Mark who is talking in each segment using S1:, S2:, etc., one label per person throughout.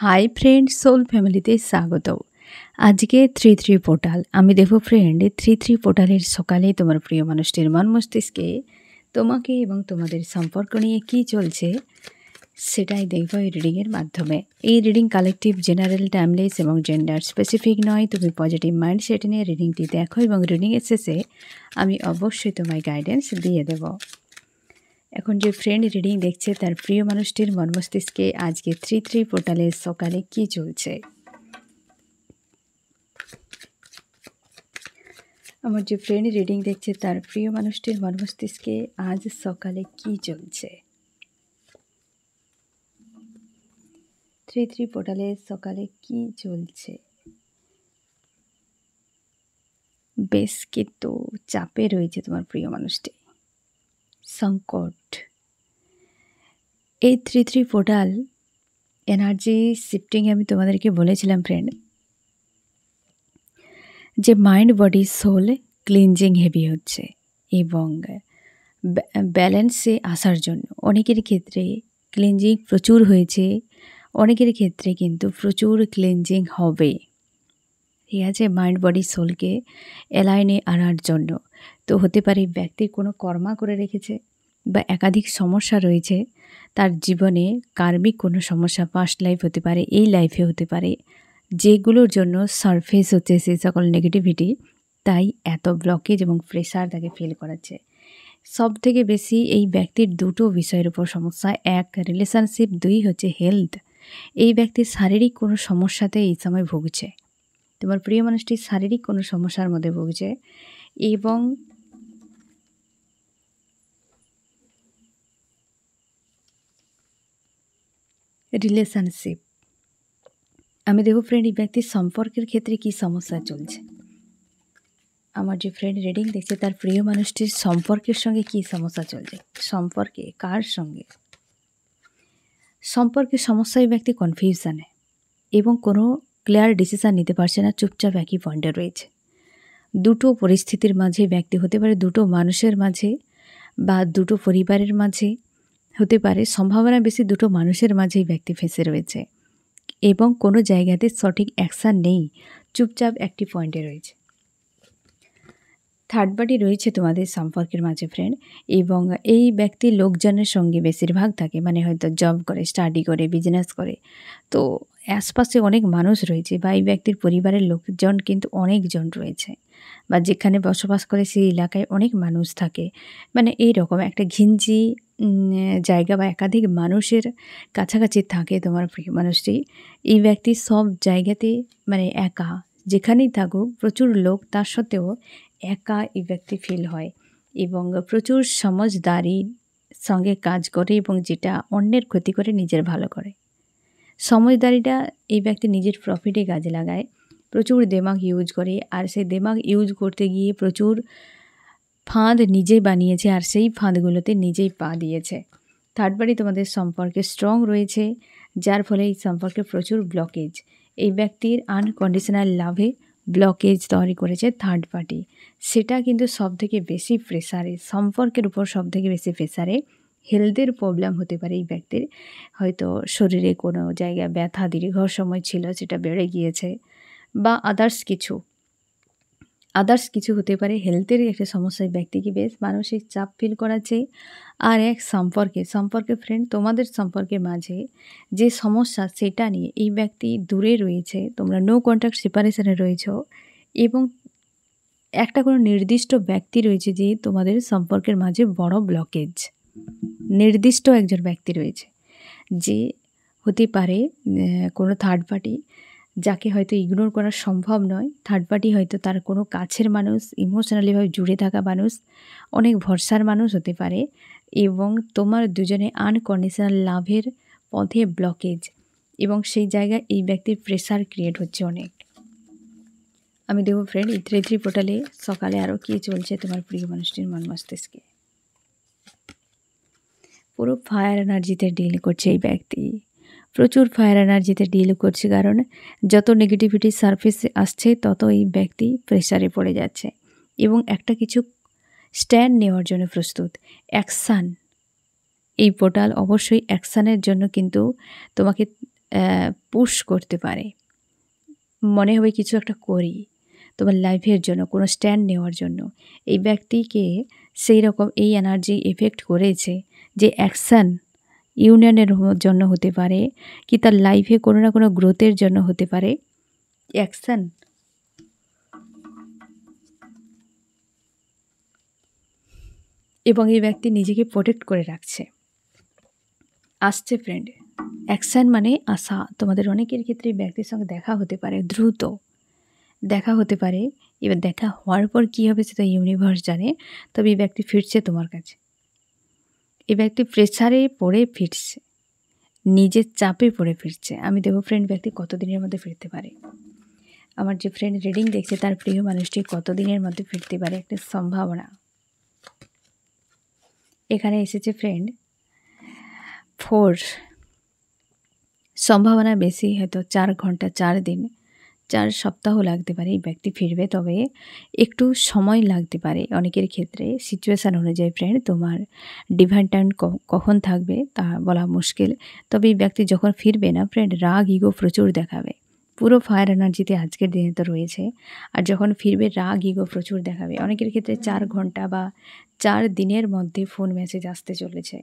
S1: Hi friend soul ফ্যামিলিতে স্বাগত। আজকে 3 পোর্টাল আমি দেখব ফ্রেন্ড 3 পোর্টালের সকালে তোমার প্রিয় মানুষটির মন মস্তিষ্কে তোমাকে এবং তোমাদের সম্পর্ক নিয়ে কি চলছে সেটাই দেখব এই রিডিংয়ের মাধ্যমে। এই রিডিং কালেকটিভ, জেনারেল, টাইমলেস এবং জেন্ডার স্পেসিফিক নয়। তুমি পজিটিভ মাইন্ডসেট নিয়ে রিডিংটি দেখো এবং রিডিংয়ের শেষে আমি অবশ্যই তোমায় গাইডেন্স দিয়ে দেব। এখন যে ফ্রেন্ড রিডিং দেখছে তার প্রিয় মানুষটির মন মস্তিষ্কে আজকে 3 পোর্টালের সকালে কি চলছে। আমার যে ফ্রেন্ড রিডিং দেখছে তার প্রিয় মানুষটির মন মস্তিষ্কে আজ সকালে কি চলছে। 3 পোর্টালের সকালে কি চলছে। বেশ কিন্তু চাপে রয়েছে তোমার প্রিয় মানুষটি, সংকট। এই 3 পোর্টাল এনার্জি শিফটিং আমি তোমাদেরকে বলেছিলাম ফ্রেন্ড, যে mind body soul cleansing heavy হচ্ছে এবং ব্যালেন্সে আসার জন্য অনেকের ক্ষেত্রে ক্লিনজিং প্রচুর হয়েছে, অনেকের ক্ষেত্রে কিন্তু প্রচুর ক্লিনজিং হবে। ঠিক আছে, মাইন্ড বডি সোলকে অ্যালাইনে আনার জন্য। তো হতে পারে ব্যক্তি কোনো কর্মা করে রেখেছে বা একাধিক সমস্যা রয়েছে তার জীবনে, কার্মিক কোনো সমস্যা, পাস্ট লাইফ হতে পারে, এই লাইফে হতে পারে, যেগুলোর জন্য সারফেস হচ্ছে সেই সকল নেগেটিভিটি। তাই এত ব্লকেজ এবং প্রেশার তাকে ফিল করাচ্ছে। সব থেকে বেশি এই ব্যক্তির দুটো বিষয়ের উপর সমস্যা, এক রিলেশনশিপ, দুই হচ্ছে হেলথ। এই ব্যক্তির শারীরিক কোনো সমস্যাতে এই সময় ভুগছে। তোমার প্রিয় মানুষটি শারীরিক কোনো সমস্যার মধ্যে ভুগছে এবং রিলেশনশিপ, আমি দেখব ফ্রেন্ড এই ব্যক্তির সম্পর্কের ক্ষেত্রে কি সমস্যা চলছে। আমার যে ফ্রেন্ড রিডিং দেখছে তার প্রিয় মানুষটির সম্পর্কের সঙ্গে কি সমস্যা চলছে। সম্পর্কে কার সঙ্গে, সম্পর্কের সমস্যায় ব্যক্তি কনফিউশনে এবং কোনো ক্লিয়ার ডিসিশান নিতে পারছে না, চুপচাপ একই পয়েন্টে রয়েছে। দুটো পরিস্থিতির মাঝে ব্যক্তি হতে পারে, দুটো মানুষের মাঝে বা দুটো পরিবারের মাঝে হতে পারে, সম্ভাবনা বেশি দুটো মানুষের মাঝেই ব্যক্তি ফেঁসে রয়েছে এবং কোনো জায়গাতে সঠিক অ্যাকশান নেই, চুপচাপ একটি পয়েন্টে রয়েছে। থার্ড পার্টি রয়েছে তোমাদের সম্পর্কের মাঝে ফ্রেন্ড, এবং এই ব্যক্তি লোকজনের সঙ্গে বেশিরভাগ থাকে, মানে হয়তো জব করে, স্টাডি করে, বিজনেস করে, তো আশপাশে অনেক মানুষ রয়েছে বা এই ব্যক্তির পরিবারের লোকজন কিন্তু অনেকজন রয়েছে বা যেখানে বসবাস করে সেই এলাকায় অনেক মানুষ থাকে, মানে এই রকম একটা ঘিঞ্জি জায়গা বা একাধিক মানুষের কাছাকাছি থাকে তোমার প্রিয় মানুষটি। এই ব্যক্তি সব জায়গাতে মানে একা, যেখানেই থাকুক প্রচুর লোক, তার সত্ত্বেও একা এই ব্যক্তি ফিল হয় এবং প্রচুর সমঝদারির সঙ্গে কাজ করে এবং যেটা অন্যের ক্ষতি করে নিজের ভালো করে। সমঝদারিটা এই ব্যক্তি নিজের প্রফিটে কাজে লাগায়, প্রচুর দেমাগ ইউজ করে, আর সেই দেমাগ ইউজ করতে গিয়ে প্রচুর ফাঁদ নিজে বানিয়েছে আর সেই ফাঁদগুলোতে নিজেই পা দিয়েছে। থার্ড পার্টি তোমাদের সম্পর্কে স্ট্রং রয়েছে, যার ফলে এই সম্পর্কে প্রচুর ব্লকেজ, এই ব্যক্তির আনকন্ডিশনাল লাভে ব্লকেজ তৈরি করেছে থার্ড পার্টি। সেটা কিন্তু সবথেকে বেশি প্রেসারে, সম্পর্কের উপর সবথেকে বেশি প্রেসারে। হেলথের প্রবলেম হতে পারে এই ব্যক্তির, হয়তো শরীরে কোনো জায়গায় ব্যথা দীর্ঘ সময় ছিল সেটা বেড়ে গিয়েছে বা আদার্স কিছু হতে পারে। হেলথের একটা সমস্যায় ব্যক্তিকে বেশ মানসিক চাপ ফিল করাচ্ছে। আর এক সম্পর্কে ফ্রেন্ড, তোমাদের সম্পর্কের মাঝে যে সমস্যা সেটা নিয়ে এই ব্যক্তি দূরে রয়েছে, তোমরা নো কন্ট্যাক্ট সেপারেশনে রয়েছ এবং একটা কোনো নির্দিষ্ট ব্যক্তি রয়েছে যে তোমাদের সম্পর্কের মাঝে বড় ব্লকেজ। নির্দিষ্ট একজন ব্যক্তি রয়েছে যে হতে পারে কোনো থার্ড পার্টি, যাকে হয়তো ইগনোর করা সম্ভব নয়। থার্ড পার্টি হয়তো তার কোনো কাছের মানুষ, ইমোশনালিভাবে জুড়ে থাকা মানুষ, অনেক ভরসার মানুষ হতে পারে এবং তোমার দুজনে আনকন্ডিশনাল লাভের পথে ব্লকেজ এবং সেই জায়গায় এই ব্যক্তির প্রেশার ক্রিয়েট হচ্ছে অনেক। আমি দেখব ফ্রেন্ড এই 3 পোর্টালে সকালে আরও কী চলছে তোমার প্রিয় মানুষটির মন মস্তিষ্কে। পুরো ফায়ার এনার্জিতে ডিল করছে এই ব্যক্তি, প্রচুর ফায়ার এনার্জিতে ডিল করছে, কারণ যত নেগেটিভিটি সারফেসে আসছে তত এই ব্যক্তি প্রেসারে পড়ে যাচ্ছে এবং একটা কিছু স্ট্যান্ড নেওয়ার জন্য প্রস্তুত। অ্যাকশান, এই পোর্টাল অবশ্যই অ্যাকশানের জন্য কিন্তু তোমাকে পুশ করতে পারে। মনে হবে কিছু একটা করি তোমার লাইফের জন্য, কোনো স্ট্যান্ড নেওয়ার জন্য। এই ব্যক্তিকে সেই রকম এই এনার্জি এফেক্ট করেছে যে অ্যাকশান ইউনিয়নের জন্য হতে পারে, কি তার লাইফে কোনো না কোনো গ্রোথের জন্য হতে পারে। অ্যাকশান এবং এই ব্যক্তি নিজেকে প্রোটেক্ট করে রাখছে। আসছে ফ্রেন্ড, অ্যাকশান মানে আসা। তোমাদের অনেকের ক্ষেত্রে এই ব্যক্তির সঙ্গে দেখা হতে পারে, দ্রুত দেখা হতে পারে। এবার দেখা হওয়ার পর কী হবে সেটা ইউনিভার্স জানে, তবে এই ব্যক্তি ফিরছে তোমার কাছে। এই ব্যক্তি প্রেসারে পড়ে ফিরছে, নিজের চাপে পড়ে ফিরছে। আমি দেখো ফ্রেন্ড, ব্যক্তি কতদিনের মধ্যে ফিরতে পারে। আমার যে ফ্রেন্ড রিডিং দেখছে তার প্রিয় মানুষটি কতদিনের মধ্যে ফিরতে পারে, একটা সম্ভাবনা এখানে এসেছে ফ্রেন্ড। 4 সম্ভাবনা বেশি, হয়তো 4 ঘন্টা, 4 দিন, 4 সপ্তাহ লাগতে পারে এই ব্যক্তি ফিরবে। তবে একটু সময় লাগতে পারে অনেকের ক্ষেত্রে, সিচুয়েশান অনুযায়ী ফ্রেন্ড। তোমার ডিভাইন টাইম কখন থাকবে তা বলা মুশকিল। তবে এই ব্যক্তি যখন ফিরবে না ফ্রেন্ড, রাগ ইগো প্রচুর দেখাবে। পুরো ফায়ার এনার্জিতে আজকের দিনে তো রয়েছে। আর যখন ফিরবে রাগ ইগো প্রচুর দেখাবে। অনেকের ক্ষেত্রে 4 ঘন্টা বা 4 দিনের মধ্যে ফোন মেসেজ আসতে চলেছে।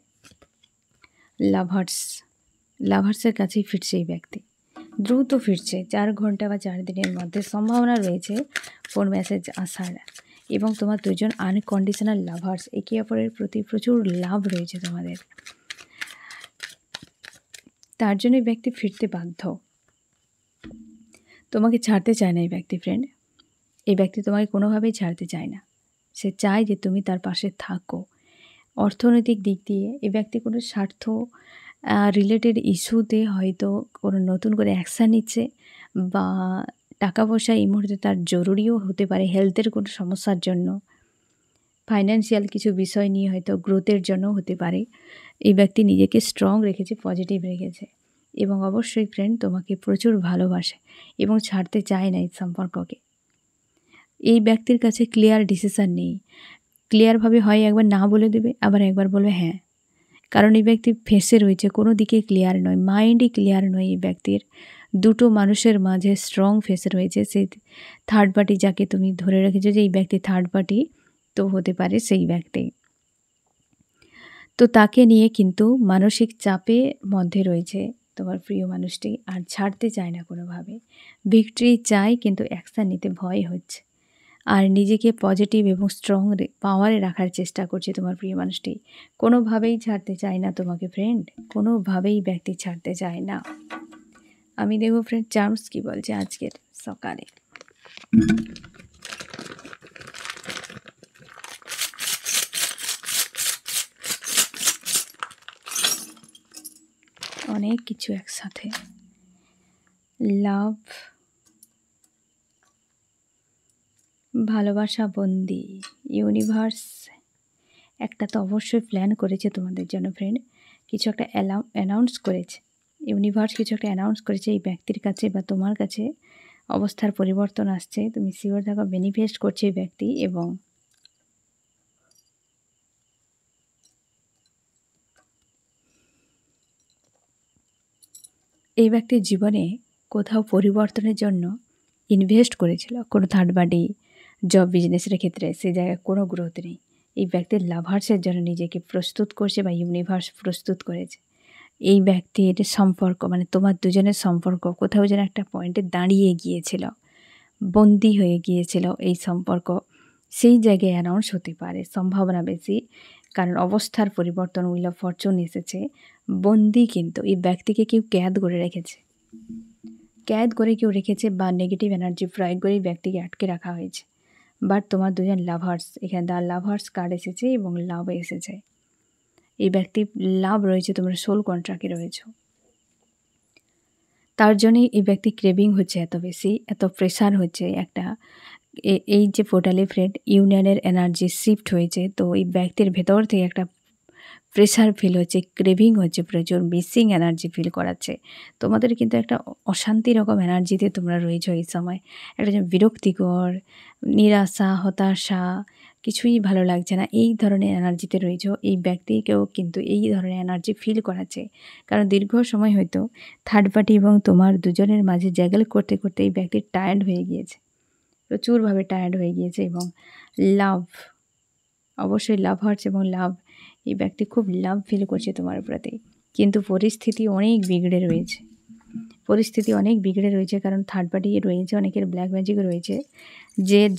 S1: লাভার্সের কাছেই ফিরছে এই ব্যক্তি, দ্রুত ফিরছে। 4 ঘন্টা বা 4 দিনের মধ্যে সম্ভাবনা রয়েছে ফোন মেসেজ আসার। এবং তোমার দুজন আনকন্ডিশনাল লাভার্স, একে অপরের প্রতি প্রচুর লাভ রয়েছে তোমাদের। তার জন্য এই ব্যক্তি ফিরতে বাধ্য। তোমাকে ছাড়তে চায় না এই ব্যক্তি ফ্রেন্ড। এই ব্যক্তি তোমাকে কোনোভাবেই ছাড়তে চায় না। সে চায় যে তুমি তার পাশে থাকো। অর্থনৈতিক দিক দিয়ে এই ব্যক্তি কোনো স্বার্থ রিলেটেড ইস্যুতে হয়তো কোনো নতুন করে অ্যাকশান নিচ্ছে, বা টাকা পয়সা এই মুহূর্তে তার জরুরিও হতে পারে, হেলথের কোনো সমস্যার জন্য, ফাইন্যান্সিয়াল কিছু বিষয় নিয়ে হয়তো গ্রোথের জন্য হতে পারে। এই ব্যক্তি নিজেকে স্ট্রং রেখেছে, পজিটিভ রেখেছে, এবং অবশ্যই ফ্রেন্ড তোমাকে প্রচুর ভালোবাসে এবং ছাড়তে চায় না এই সম্পর্ককে। এই ব্যক্তির কাছে ক্লিয়ার ডিসিশান নেই। ক্লিয়ারভাবে হয় একবার না বলে দেবে, আবার একবার বলবে হ্যাঁ। কারণ এই ব্যক্তি ফেঁসে রয়েছে, কোনো দিকে ক্লিয়ার নয়, মাইন্ডই ক্লিয়ার নয় এই ব্যক্তির। দুটো মানুষের মাঝে স্ট্রং ফেঁসে রয়েছে। সেই থার্ড পার্টি যাকে তুমি ধরে রেখেছো যে এই ব্যক্তি থার্ড পার্টি, তো হতে পারে সেই ব্যক্তি। তো তাকে নিয়ে কিন্তু মানসিক চাপের মধ্যে রয়েছে তোমার প্রিয় মানুষটি, আর ছাড়তে চায় না কোনোভাবে। ভিক্টরি চায় কিন্তু অ্যাকশান নিতে ভয় হচ্ছে, আর নিজেকে পজিটিভ এবং স্ট্রং পাওয়ারে রাখার চেষ্টা করছে তোমার প্রিয় মানুষটি। কোনোভাবেই ছাড়তে চায় না তোমাকে ফ্রেন্ড, কোনোভাবেই ব্যক্তি ছাড়তে চায় না। আমি দেখব ফ্রেন্ড চার্মস কী বলছে আজকের সকালে। অনেক কিছু একসাথে, লাভ, ভালোবাসা, বন্দি, ইউনিভার্স একটা তো অবশ্যই প্ল্যান করেছে তোমাদের জন্য ফ্রেন্ড। কিছু একটা অ্যানাউন্স করেছে ইউনিভার্স, কিছু একটা অ্যানাউন্স করেছে এই ব্যক্তির কাছে বা তোমার কাছে। অবস্থার পরিবর্তন আসছে, তুমি শিওর থাকো, ম্যানিফেস্ট করছে এই ব্যক্তি। এবং এই ব্যক্তির জীবনে কোথাও পরিবর্তনের জন্য ইনভেস্ট করেছিল কোনো থার্ড পার্টি, জব বিজনেসের ক্ষেত্রে, সেই জায়গায় কোনো গ্রোথ নেই। এই ব্যক্তির লাভার্সের জন্য নিজেকে প্রস্তুত করছে বা ইউনিভার্স প্রস্তুত করেছে। এই ব্যক্তির সম্পর্ক মানে তোমার দুজনের সম্পর্ক কোথাও যেন একটা পয়েন্টে দাঁড়িয়ে গিয়েছিল, বন্দি হয়ে গিয়েছিল এই সম্পর্ক। সেই জায়গায় অ্যানাউন্স হতে পারে, সম্ভাবনা বেশি, কারণ অবস্থার পরিবর্তন, উইল অফ ফরচুন এসেছে। বন্দি কিন্তু এই ব্যক্তিকে কেউ ক্যাদ করে রেখেছে, ক্যাদ করে কেউ রেখেছে, বা নেগেটিভ এনার্জি প্রয়োগ করে এই ব্যক্তিকে আটকে রাখা হয়েছে। বাট তোমার দুজন লাভার্স, এখানে দ্য লাভার্স কার্ড এসেছে এবং লাভ এসেছে। এই ব্যক্তি লাভ রয়েছে, তোমরা সোল কন্ট্রাক্টে রয়েছ। তার জন্যই এই ব্যক্তি ক্রেভিং হচ্ছে এত বেশি, এত প্রেশার হচ্ছে একটা। এই যে পোর্টালে ফ্রেন্ড ইউনিয়নের এনার্জি শিফট হয়েছে, তো এই ব্যক্তির ভেতর থেকে একটা প্রেশার ফিল হচ্ছে, ক্রেভিং হচ্ছে, প্রচুর মিসিং এনার্জি ফিল করাচ্ছে। তোমাদের কিন্তু একটা অশান্তি রকম এনার্জিতে তোমরা রয়েছো এই সময়। একটা যে বিরক্তিকর, নিরাশা, হতাশা, কিছুই ভালো লাগছে না, এই ধরনের এনার্জিতে রয়েছো। এই ব্যক্তিকেও কিন্তু এই ধরনের এনার্জি ফিল করাচ্ছে, কারণ দীর্ঘ সময় হয়তো থার্ড পার্টি এবং তোমার দুজনের মাঝে জ্যাগল করতে করতে এই ব্যক্তি টায়ার্ড হয়ে গিয়েছে, প্রচুরভাবে টায়ার্ড হয়ে গিয়েছে। এবং লাভ, অবশ্যই লাভ হার্টস এবং লাভ, এই ব্যক্তি খুব লাভ ফিল করছে তোমার প্রতি, কিন্তু পরিস্থিতি অনেক বিগড়ে রয়েছে, পরিস্থিতি অনেক বিগড়ে রয়েছে, কারণ থার্ড পার্টি রয়েছে, অনেকের ব্ল্যাক ম্যাজিকও রয়েছে,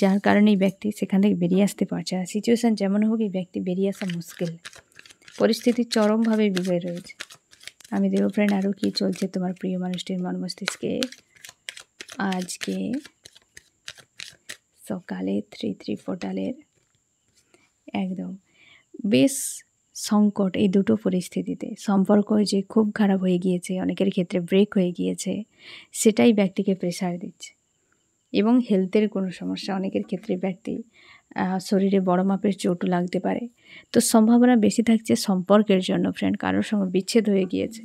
S1: যার কারণে এই ব্যক্তি সেখান থেকে বেরিয়ে আসতে পারছে না। সিচুয়েশান যেমন হোক এই ব্যক্তি বেরিয়ে আসা মুশকিল, পরিস্থিতি চরমভাবে বিগড়ে রয়েছে। আমি দেখব ফ্রেন্ড আরও কী চলছে তোমার প্রিয় মানুষটির মন মস্তিষ্কে আজকে সকালে 3 পোর্টালের একদম বেশ সংকট। এই দুটো পরিস্থিতিতে সম্পর্ক যে খুব খারাপ হয়ে গিয়েছে, অনেকের ক্ষেত্রে ব্রেক হয়ে গিয়েছে, সেটাই ব্যক্তিকে প্রেশার দিচ্ছে। এবং হেলথের কোনো সমস্যা, অনেকের ক্ষেত্রে ব্যক্তি শরীরে বড় মাপের চোটও লাগতে পারে। তো সম্ভাবনা বেশি থাকছে সম্পর্কের জন্য ফ্রেন্ড, কারোর সঙ্গে বিচ্ছেদ হয়ে গিয়েছে।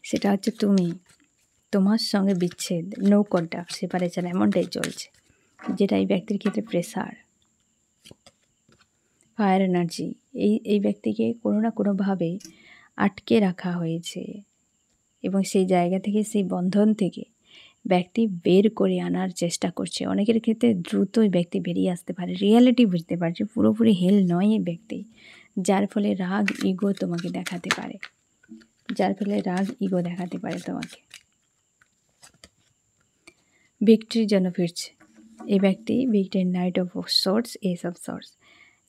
S1: সেটা হচ্ছে তুমি, তোমার সঙ্গে বিচ্ছেদ, নো কন্ট্যাক্ট, সেপারেশন, এমনটাই চলছে, যেটা এই ব্যক্তির ক্ষেত্রে প্রেশার। ফায়ার এনার্জি, এই ব্যক্তিকে কোনো না কোনোভাবে আটকে রাখা হয়েছে, এবং সেই জায়গা থেকে, সেই বন্ধন থেকে ব্যক্তি বের করে আনার চেষ্টা করছে। অনেকের ক্ষেত্রে দ্রুত এই ব্যক্তি বেরিয়ে আসতে পারে, রিয়ালিটি বুঝতে পারছে, পুরোপুরি হেল নয় এই ব্যক্তি, যার ফলে রাগ ইগো তোমাকে দেখাতে পারে, তোমাকে ভিক্টরির জন্য ফিরছে এই ব্যক্তি। Victory, night of swords, S of swords,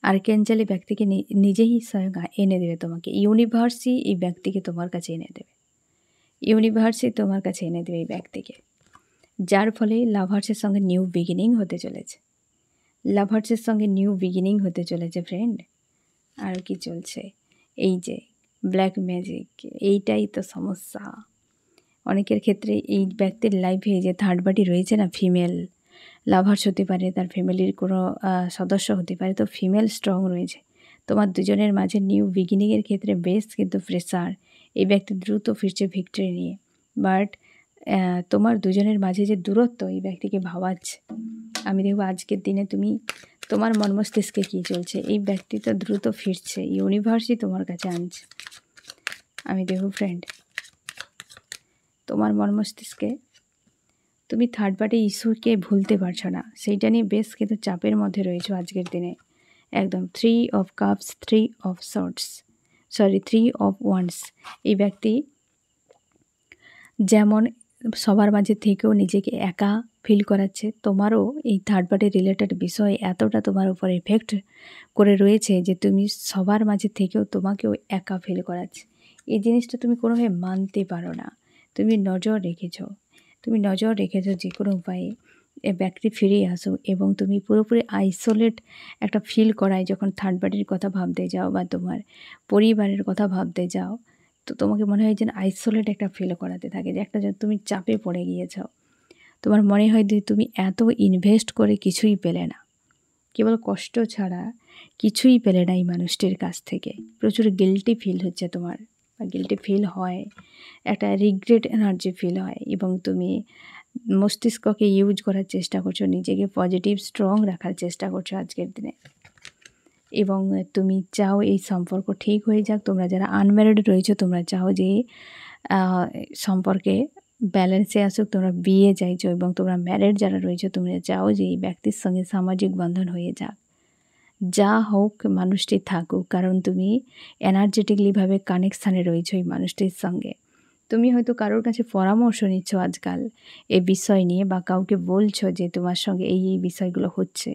S1: আর্কেঞ্জেল এই ব্যক্তিকে নিজেই স্বয়ং এনে দেবে তোমাকে। ইউনিভার্সই এই ব্যক্তিকে তোমার কাছে এনে দেবে, ইউনিভার্সই তোমার কাছে এনে দেবে এই ব্যক্তিকে, যার ফলে লাভার্সের সঙ্গে নিউ বিগিনিং হতে চলেছে, লাভার্সের সঙ্গে নিউ বিগিনিং হতে চলেছে ফ্রেন্ড। আর কি চলছে, এই যে ব্ল্যাক ম্যাজিক, এইটাই তো সমস্যা অনেকের ক্ষেত্রে। এই ব্যক্তির লাইফে যে থার্ড পার্টি রয়েছে না, ফিমেল লাভার্স হতে পারে, তার ফ্যামিলির কোনো সদস্য হতে পারে, তো ফিমেল স্ট্রং রয়েছে। তোমার দুজনের মাঝে নিউ বিগিনিংয়ের ক্ষেত্রে বেশ কিন্তু প্রেসার, এই ব্যক্তি দ্রুত ফিরছে ভিক্টরি নিয়ে, বাট তোমার দুজনের মাঝে যে দূরত্ব এই ব্যক্তিকে ভাবাচ্ছে। আমি দেখব আজকের দিনে তোমার মন মস্তিষ্কে কী চলছে। এই ব্যক্তি তো দ্রুত ফিরছে, ইউনিভার্সই তোমার কাছে আনছে। আমি দেখব ফ্রেন্ড তোমার মন মস্তিষ্কে তুমি থার্ড পার্টি ইস্যুকে ভুলতে পারছো না, সেইটা নিয়ে বেশ কিন্তু চাপের মধ্যে রয়েছো আজকের দিনে। একদম 3 of cups, 3 of sorts, 3 of wands, এই ব্যক্তি যেমন সবার মাঝে থেকেও নিজেকে একা ফিল করাচ্ছে, তোমারও এই থার্ড পার্টি রিলেটেড বিষয় এতটা তোমার উপর এফেক্ট করে রয়েছে যে তুমি সবার মাঝে থেকেও তোমাকেও একা ফিল করাচ্ছে। এই জিনিসটা তুমি কোনোভাবে মানতে পারো না, তুমি নজর রেখেছো যে কোনো উপায়ে এ ব্যক্তি ফিরে আসো, এবং তুমি পুরোপুরি আইসোলেট একটা ফিল করায় যখন থার্ড পার্টির কথা ভাবতে যাও বা তোমার পরিবারের কথা ভাবতে যাও, তো তোমাকে মনে হয় যেন আইসোলেট একটা ফিল করাতে থাকে, যে একটা তুমি চাপে পড়ে গিয়েছ। তোমার মনে হয় যে তুমি এত ইনভেস্ট করে কিছুই পেলে না, কেবল কষ্ট ছাড়া কিছুই পেলে না এই মানুষটির কাছ থেকে। প্রচুর গিল্টি ফিল হচ্ছে তোমার, বা গিল্টি ফিল হয়, একটা রিগ্রেট এনার্জি ফিল হয়, এবং তুমি মস্তিষ্ককে ইউজ করার চেষ্টা করছো, নিজেকে পজিটিভ স্ট্রং রাখার চেষ্টা করছো আজকের দিনে, এবং তুমি চাও এই সম্পর্ক ঠিক হয়ে যাক। তোমরা যারা আনম্যারিড রয়েছো তোমরা চাও যে সম্পর্কে ব্যালেন্সে আসুক, তোমরা বিয়ে চাইছো, এবং তোমরা ম্যারিড যারা রয়েছো তোমরা চাও যে এই ব্যক্তির সঙ্গে সামাজিক বন্ধন হয়ে যাক। যা হোক মানুষটি থাকুক, কারণ তুমি এনার্জেটিকলিভাবে কানেকশানে রয়েছো এই মানুষটির সঙ্গে। তুমি হয়তো কারোর কাছে পরামর্শ নিচ্ছ আজকাল এই বিষয় নিয়ে, বা কাউকে বলছো যে তোমার সঙ্গে এই বিষয়গুলো হচ্ছে,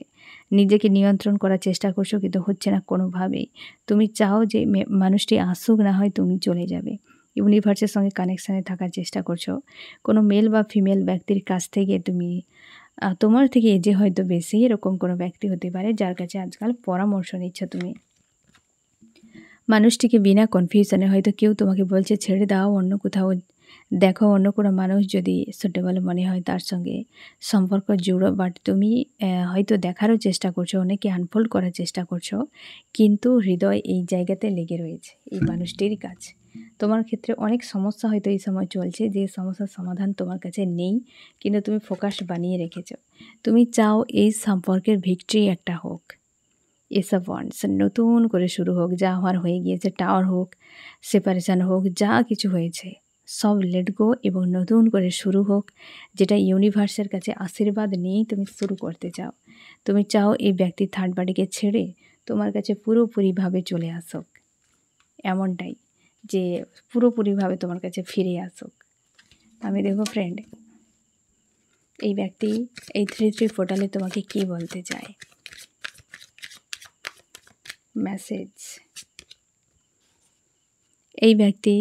S1: নিজেকে নিয়ন্ত্রণ করার চেষ্টা করছো কিন্তু হচ্ছে না কোনোভাবেই। তুমি চাও যে মানুষটি আসুক, না হয় তুমি চলে যাবে। ইউনিভার্সের সঙ্গে কানেকশানে থাকার চেষ্টা করছো। কোনো মেল বা ফিমেল ব্যক্তির কাছ থেকে তুমি তোমার থেকে এজে হয়তো বেশি, এরকম কোনো ব্যক্তি হতে পারে যার কাছে আজকাল পরামর্শ নিচ্ছ তুমি। মানুষটিকে বিনা কনফিউশনে হয়তো কেউ তোমাকে বলছে ছেড়ে দাও, অন্য কোথাও দেখো, অন্য কোনো মানুষ যদি সুটেবল মনে হয় তার সঙ্গে সম্পর্ক জুড়ো, বাট তুমি হয়তো দেখারও চেষ্টা করছো, অনেকে আনফোল্ড করার চেষ্টা করছো, কিন্তু হৃদয় এই জায়গাতে লেগে রয়েছে এই মানুষটির কাছে। তোমার ক্ষেত্রে অনেক সমস্যা হয়তো এই সময় চলছে, যে সমস্যার সমাধান তোমার কাছে নেই, কিন্তু তুমি ফোকাস বানিয়ে রেখেছো। তুমি চাও এই সম্পর্কের ভিক্টরি একটা হোক, এসব ওয়ান্স নতুন করে শুরু হোক, যা হওয়ার হয়ে গিয়েছে, টাওয়ার হোক, সেপারেশন হোক, যা কিছু হয়েছে সব লেট গো এবং নতুন করে শুরু হোক, যেটা ইউনিভার্সের কাছে আশীর্বাদ নিয়েই তুমি শুরু করতে চাও। তুমি চাও এই ব্যক্তি থার্ড পার্টিকে ছেড়ে তোমার কাছে পুরোপুরিভাবে চলে আসুক, এমনটাই, যে পুরোপুরিভাবে তোমার কাছে ফিরে আসুক। আমি দেখো ফ্রেন্ড, এই ব্যক্তি এই 3-3 পোর্টালে তোমাকে কি বলতে চায়, মেসেজ। এই ব্যক্তি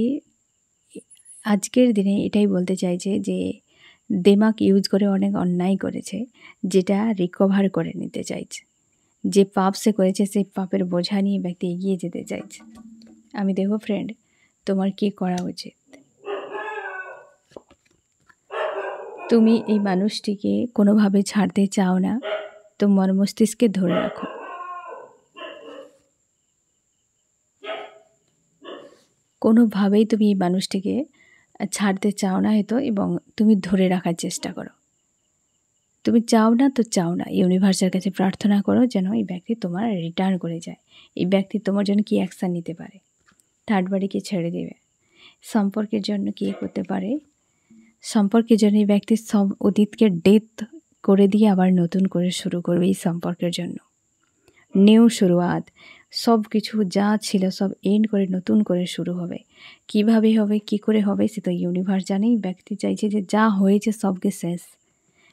S1: আজকের দিনে এটাই বলতে চাইছে যে দিমাগ ইউজ করে অনেক অন্যায় করেছে, যেটা রিকভার করে নিতে চাইছে। যে পাপ সে করেছে সেই পাপের বোঝা নিয়ে ব্যক্তি এগিয়ে যেতে চাইছে। আমি দেখো ফ্রেন্ড, তোমার কি করা উচিত। তুমি এই মানুষটিকে কোনোভাবে ছাড়তে চাও না, তোমার মস্তিষ্কে ধরে রাখো। কোনোভাবেই তুমি এই মানুষটিকে ছাড়তে চাও না হয়তো, এবং তুমি ধরে রাখার চেষ্টা করো। তুমি চাও না তো চাও না, ইউনিভার্সের কাছে প্রার্থনা করো যেন এই ব্যক্তি তোমার রিটার্ন করে যায়। এই ব্যক্তি তোমার জন্য কী অ্যাকশান নিতে পারে, থার্ড বাড়িকে ছেড়ে দেবে, সম্পর্কের জন্য কী করতে পারে, সম্পর্কের জন্য এই ব্যক্তি সব অতীতকে ডেথ করে দিয়ে আবার নতুন করে শুরু করবে। এই সম্পর্কের জন্য নিউ শুরুয়াত, সব কিছু যা ছিল সব এন্ড করে নতুন করে শুরু হবে। কিভাবে হবে, কি করে হবে, সে তো ইউনিভার্স জানেই। ব্যক্তি চাইছে যে যা হয়েছে সবকে শেষ,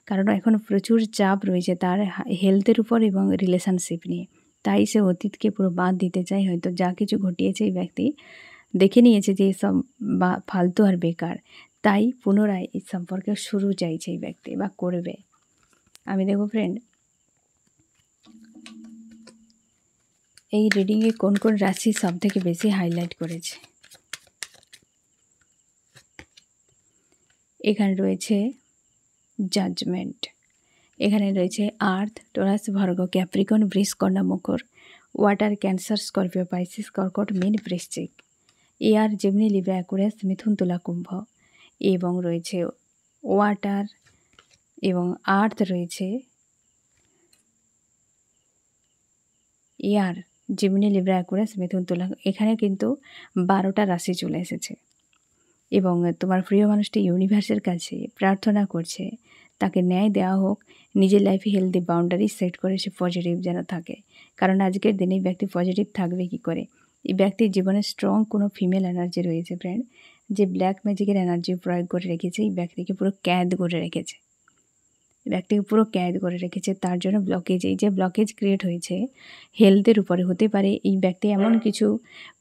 S1: কারণ এখন প্রচুর চাপ রয়েছে তার হেলথের উপর এবং রিলেশনশিপ নিয়ে। তাই সে অতীতকে পুরো বাদ দিতে চায়। হয়তো যা কিছু ঘটিয়েছে এই ব্যক্তি দেখে নিয়েছে যে এসব ফালতু আর বেকার, তাই পুনরায় এই সম্পর্কের শুরু চাইছে এই ব্যক্তি বা করবে। আমি দেখো ফ্রেন্ড, এই রিডিংয়ে কোন কোন রাশি সব থেকে বেশি হাইলাইট করেছে। এখানে রয়েছে জাজমেন্ট, এখানে রয়েছে আর্থ, টরাস, ভার্গো, ক্যাপ্রিকন, বৃষ, কন্যা, মকর, ওয়াটার, ক্যান্সার, স্করপিও, পাইসিস, কর্কট, মীন, বৃশ্চিক, এয়ার, জেমিনি, লিব্রা, অ্যাকুয়ারিয়াস, মিথুন, তুলা, কুম্ভ। এবং রয়েছে ওয়াটার এবং আর্থ রয়েছে, এয়ার, জেমিনি, লিব্রা, অ্যাকুয়ারিয়াস, মিথুন, তুলা। এখানে কিন্তু 12টা রাশি চলে এসেছে। এবং তোমার প্রিয় মানুষটি ইউনিভার্সের কাছে প্রার্থনা করছে তাকে ন্যায় দেওয়া হোক, নিজের লাইফে হেলদি বাউন্ডারি সেট করে সে পজিটিভ যেন থাকে। কারণ আজকের দিনে এই ব্যক্তি পজিটিভ থাকবে কি করে। এই ব্যক্তির জীবনে স্ট্রং কোনো ফিমেল এনার্জি রয়েছে ফ্রেন্ড, যে ব্ল্যাক ম্যাজিকের এনার্জি প্রয়োগ করে রেখেছে। এই ব্যক্তিকে পুরো ক্যাদ করে রেখেছে, ব্যক্তিকে পুরো ক্যাদ করে রেখেছে। তার জন্য ব্লকেজ, এই যে ব্লকেজ ক্রিয়েট হয়েছে হেলথের উপরে, হতে পারে এই ব্যক্তি এমন কিছু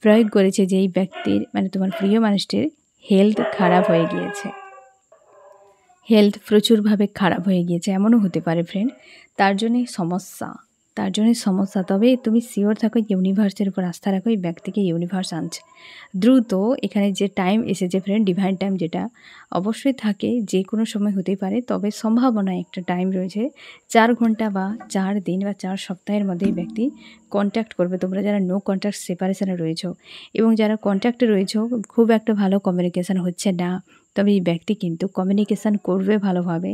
S1: প্রয়োগ করেছে যে এই ব্যক্তির মানে তোমার প্রিয় মানুষটির হেলথ খারাপ হয়ে গিয়েছে, হেলথ প্রচুরভাবে খারাপ হয়ে গিয়েছে, এমনও হতে পারে ফ্রেন্ড। তার জন্যই সমস্যা, তার জন্যই সমস্যা। তবে তুমি শিওর থাকো, ইউনিভার্সের উপর আস্থা রাখো, এই ব্যক্তিকে ইউনিভার্স আনছে দ্রুত। এখানে যে টাইম এসেছে ফ্রেন্ড, ডিভাইন টাইম, যেটা অবশ্যই থাকে, যে কোনো সময় হতেই পারে, তবে সম্ভাবনায় একটা টাইম রয়েছে 4 ঘন্টা বা 4 দিন বা 4 সপ্তাহের মধ্যে এই ব্যক্তি কন্ট্যাক্ট করবে। তোমরা যারা নো কন্ট্যাক্ট সেপারেশনে রয়েছো এবং যারা কন্ট্যাক্টে রয়েছো, খুব একটা ভালো কমিউনিকেশান হচ্ছে না, তবে এই ব্যক্তি কিন্তু কমিউনিকেশান করবে ভালোভাবে।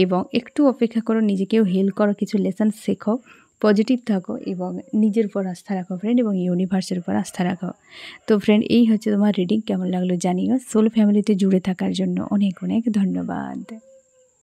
S1: এবং একটু অপেক্ষা করো, নিজেকেও হিল করো, কিছু লেসন শেখো, পজিটিভ থাকো এবং নিজের উপর আস্থা রাখো ফ্রেন্ড, এবং ইউনিভার্সের উপর আস্থা রাখো। তো ফ্রেন্ড, এই হচ্ছে তোমার রিডিং। কেমন লাগলো জানিও। সোল ফ্যামিলিতে জুড়ে থাকার জন্য অনেক অনেক ধন্যবাদ।